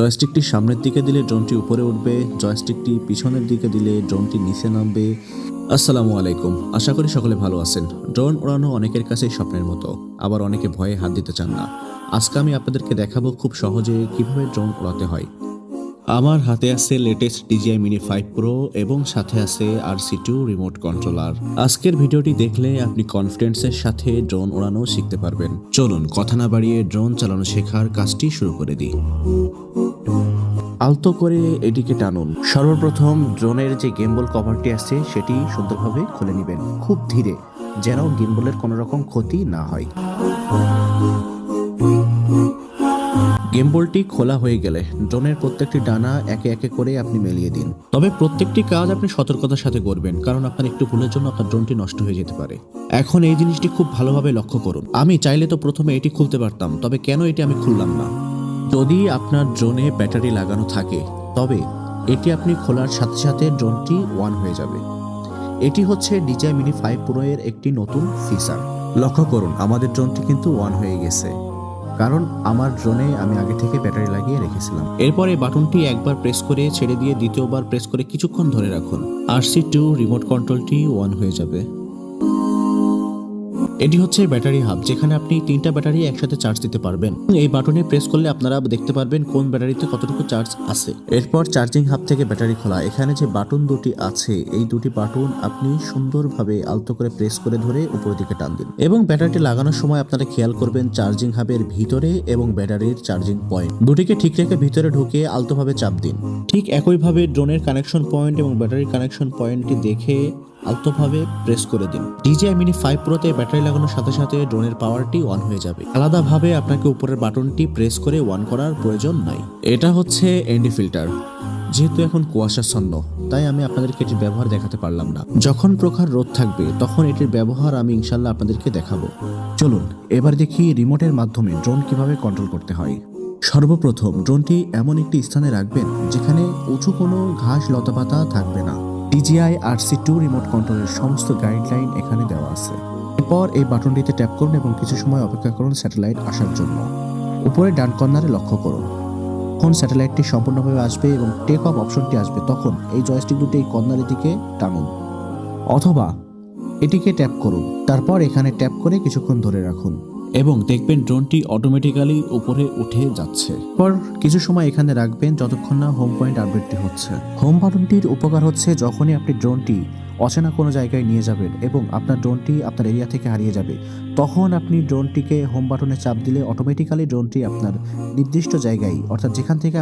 জয়স্টিকটি সামনের দিকে দিলে ড্রোনটি উপরে উঠবে, জয়স্টিকটি পিছনের দিকে দিলে ড্রোনটি নিচে নামবে। আসসালামু আলাইকুম, আশা করি সকলে ভালো আছেন। ড্রোন উড়ানো অনেকের কাছেই স্বপ্নের মতো, আবার অনেকে ভয়ে হাত দিতে চান না। আজকে আমি আপনাদেরকে দেখাবো খুব সহজে কিভাবে ড্রোন উড়াতে হয়। আমার হাতে আছে লেটেস্ট DJI Mini 5 Pro এবং সাথে আছে RC2 রিমোট কন্ট্রোলার। আজকের ভিডিওটি দেখলে আপনি কনফিডেন্সের সাথে ড্রোন উড়ানো শিখতে পারবেন। চলুন কথা না বাড়িয়ে ড্রোন চালানো শেখার কাজটি শুরু করে দিই। আলতো করে এটিকে টানুন। সর্বপ্রথম ড্রোনের যে গিম্বল কভারটি আছে সেটি সুন্দরভাবে খুলে নেবেন, খুব ধীরে, যেন গিম্বলের কোনো রকম ক্ষতি না হয়। গিম্বলটি খোলা হয়ে গেলে ড্রোনের প্রত্যেকটি ডানা একে একে করে আপনি মেলিয়ে দিন। তবে প্রত্যেকটি কাজ আপনি সতর্কতার সাথে করবেন, কারণ আপনার একটু ভুলের জন্য আপনার ড্রোনটি নষ্ট হয়ে যেতে পারে। এখন এই জিনিসটি খুব ভালোভাবে লক্ষ্য করুন। আমি চাইলে তো প্রথমে এটি খুলতে পারতাম, তবে কেন এটি আমি খুললাম না? যদি আপনার ড্রোনে ব্যাটারি লাগানো থাকে তবে এটি আপনি খোলার সাথে সাথে ড্রোনটি অন হয়ে যাবে। এটি হচ্ছে DJI Mini 5 Pro এর একটি নতুন ফিচার। লক্ষ্য করুন, আমাদের ড্রোনটি কিন্তু অন হয়ে গেছে, কারণ আমার ড্রোনে আমি আগে থেকে ব্যাটারি লাগিয়ে রেখেছিলাম। এরপর এই বাটনটি একবার প্রেস করে ছেড়ে দিয়ে দ্বিতীয়বার প্রেস করে কিছুক্ষণ ধরে রাখুন। RC2 রিমোট কন্ট্রোলটি অন হয়ে যাবে। এটি হচ্ছে ব্যাটারি হাব, যেখানে আপনি 3টা ব্যাটারি একসাথে চার্জ দিতে পারবেন। এই বাটনে প্রেস করলে আপনারা দেখতে পারবেন কোন ব্যাটারিতে কতটুকু চার্জ আছে। এরপর চার্জিং হাব থেকে ব্যাটারি খোলা। এখানে যে বাটন দুটি আছে, এই দুটি বাটন আপনি সুন্দরভাবে আলতো করে প্রেস করে ধরে উপরের দিকে টান দিন, এবং ব্যাটারিটি লাগানোর সময় আপনারা খেয়াল করবেন চার্জিং হাবের ভিতরে এবং ব্যাটারির চার্জিং পয়েন্ট দুটিকে ঠিক রেখে ভিতরে ঢুকে আলতোভাবে চাপ দিন। ঠিক একইভাবে ড্রোনের কানেকশন পয়েন্ট এবং ব্যাটারির কানেকশন পয়েন্টটি দেখে আলতোভাবে প্রেস করে দিন। DJI Mini 5 Pro তে ব্যাটারি লাগানোর সাথে সাথে ড্রোনের পাওয়ারটি অন হয়ে যাবে। আলাদাভাবে আপনাকে উপরের বাটনটি প্রেস করে অন করার প্রয়োজন নাই। এটা হচ্ছে ND ফিল্টার। যেহেতু এখন কুয়াশাচ্ছন্ন, তাই আমি আপনাদেরকে এটির ব্যবহার দেখাতে পারলাম না। যখন প্রখর রোদ থাকবে তখন এটির ব্যবহার আমি ইনশাল্লাহ আপনাদেরকে দেখাবো। চলুন এবার দেখি রিমোটের মাধ্যমে ড্রোন কিভাবে কন্ট্রোল করতে হয়। সর্বপ্রথম ড্রোনটি এমন একটি স্থানে রাখবেন যেখানে উঁচু কোনো ঘাস লতাপাতা থাকবে না। DJI RC2 রিমোট কন্ট্রোলের সমস্ত গাইডলাইন এখানে দেওয়া আছে। এরপর এই বাটনটিতে ট্যাপ করুন এবং কিছু সময় অপেক্ষা করুন স্যাটেলাইট আসার জন্য। উপরে ডান কর্নারে লক্ষ্য করুন। যখন স্যাটেলাইটটি সম্পূর্ণভাবে আসবে এবং টেক অফ অপশনটি আসবে, তখন এই জয়স্টিক দুটি এই কর্নারের দিকে টানুন, অথবা এটিকে ট্যাপ করুন। তারপর এখানে ট্যাপ করে কিছুক্ষণ ধরে রাখুন এবং দেখবেন ড্রোনটি অটোমেটিক্যালি উপরে উঠে যাচ্ছে। পর কিছু সময় এখানে রাখবেন যতক্ষণ না হোম পয়েন্ট আপডেটটি হচ্ছে। হোম বাটনটির উপকার হচ্ছে যখনই আপনি ড্রোনটি অচেনা কোনো জায়গায় নিয়ে যাবেন এবং আপনার ড্রোনটি আপনার এরিয়া থেকে হারিয়ে যাবে, তখন আপনি ড্রোনটিকে হোম বাটনে চাপ দিলে অটোমেটিক্যালি ড্রোনটি আপনার নির্দিষ্ট জায়গায়, অর্থাৎ যেখান থেকে